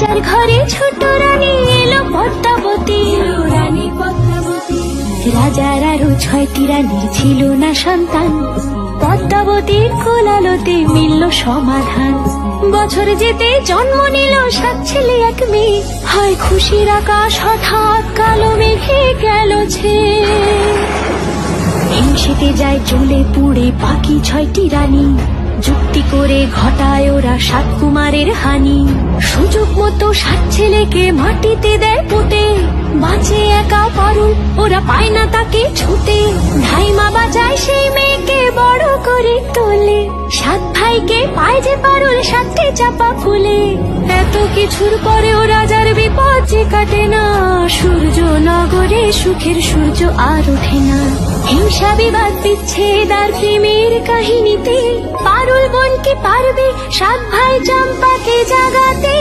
রাজার ঘরে ছোট রানী এলো পদ্মাবতী, রানী পদ্মাবতী। রাজার আরো 6টি রানীর ছিল না সন্তান, পদ্মাবতীর কোলালোতে মিলল সমাধান। বছর যেতে জন্ম নিল 7 ছেলে 1 মেয়ে, হয় খুশির আকাশ হঠাৎ কালো মেঘে গেল ছেয়ে। হিংসেতে যায় জ্বলে পুড়ে বাকি 6টি রানী, যুক্তি করে ঘটায় ওরা 7 কুমারের হানি। সুযোগ মতো 7 ছেলেকে মাটিতে দেয় পুঁতে, বাঁচে একা পারুল, ওরা পায় না তাকে ছুতে। ধাইমা বাজায় সেই মেয়েকে বড় করে তোলে, 7 ভাইকে পায় যে পারুল 7টি চাপা ফুলে। এত কিছুর পরেও রাজার বিপদ যে কাটে না, সূর্য নগরে সুখের সূর্য আর ওঠে না। হিংসা বিবাদ বিচ্ছেদ আর প্রেমের কাহিনীতে পারুল বোন কি পারবে 7 ভাই চম্পাকে জাগাতে।